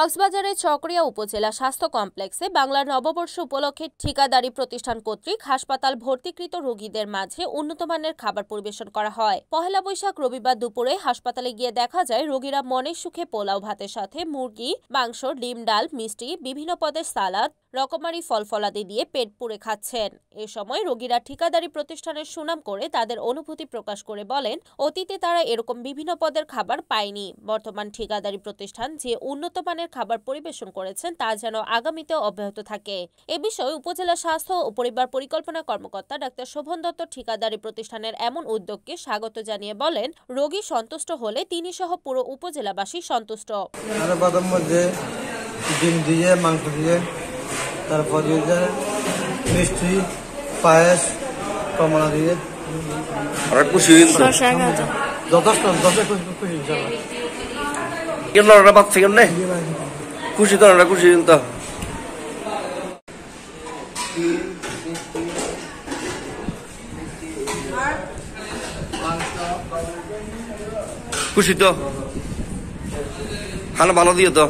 কক্সবাজারের চকরিয়া উপজেলা স্বাস্থ্য কমপ্লেক্সে বাংলার নববর্ষ উপলক্ষে ঠিকাদারি প্রতিষ্ঠান কর্তৃক হাসপাতাল ভর্তিকৃত রোগীদের মাঝে উন্নতমানের খাবার পরিবেশন করা হয়। পহেলা বৈশাখ রবিবার দুপুরে হাসপাতালে গিয়ে দেখা যায় রোগীরা মনের সুখে পোলাও ভাতের সাথে মুরগি, মাংস, ডিম, ডাল, মিষ্টি, বিভিন্ন পদের সালাদ, রকমারি ফল-ফলাদি দিয়ে পেট পুরে খাচ্ছেন। এ সময় রোগীরা ঠিকাদারি প্রতিষ্ঠানের সুনাম করে তাদের অনুভূতি প্রকাশ করে বলেন, অতীতে তারা এরকম বিভিন্ন পদের খাবার পায়নি। বর্তমান ঠিকাদারি প্রতিষ্ঠান যে উন্নত মানের খাবার পরিবেশন করেছেন তা যেন আগামীতেও অব্যাহত থাকে। এ বিষয়ে উপজেলা স্বাস্থ্য ও পরিবার পরিকল্পনা কর্মকর্তা ডাক্তার শোভন দত্ত ঠিকাদারি প্রতিষ্ঠানের এমন উদ্যোগকে স্বাগত জানিয়ে বলেন, রোগী সন্তুষ্ট হলে তিনি সহ পুরো উপজেলাবাসী সন্তুষ্ট। ডিম দিয়ে, মাংস দিয়ে, তারপর মিষ্টি, পায়েস, কমলা দিয়ে খুশি খুশি তো খুশি তো খুশি তো খানা ভালো দিয়ে তো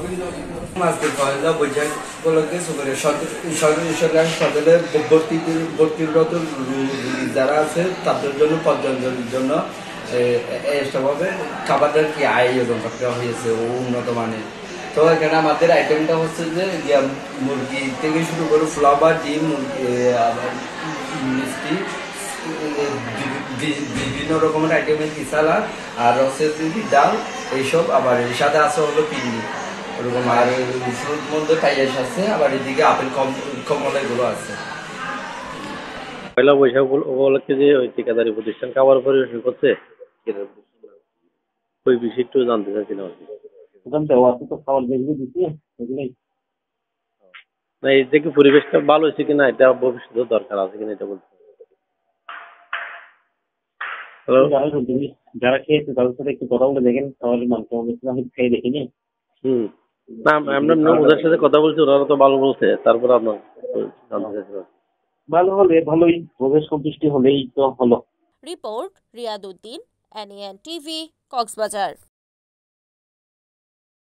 আজকে পয়লা বৈশাখ উপলক্ষে সদরে ভর্তিরত যারা আছে তাদের জন্য পর্যটনের জন্য এভাবে খাবারের কি আয়োজন করতে হয়েছে উন্নত মানের। তো এখানে আমাদের আইটেমটা হচ্ছে যে মুরগি থেকে শুরু করে ফ্লাওয়ার, ডিম, মিষ্টি, বিভিন্ন রকমের আইটেমের সালাদ আর হচ্ছে ডাল, এইসব। আবার এর সাথে আছে হলো পিন্ডি ওরকম, আর ফ্রুট মধ্যে পাইয়াস আছে, আবার এদিকে আপেল কমলা এগুলো আছে। পয়লা বৈশাখ উপলক্ষে যে ওই ঠিকাদারি প্রতিষ্ঠান খাবার পরিবেশন করছে ওই বিষয়ে একটু জানতে চাইছিলাম আর কি। না এই যে পরিবেশটা ভালো হয়েছে কিনা, এটা ভবিষ্যতে দরকার আছে কিনা এটা বলতে। যারা খেয়েছে তাদের সাথে একটু কথা বলে দেখেন, তাহলে আমি খেয়ে দেখিনি। না আমরা ওদের সাথে কথা বলছি, ওরা তো ভালো বলছে, তারপর আপনার জানতে চাইছিলাম। ভালো হলে ভালোই, প্রবেশ সন্তুষ্টি হলেই তো হলো। Report Riyad Uddin, NAN TV, Cox's Bazar.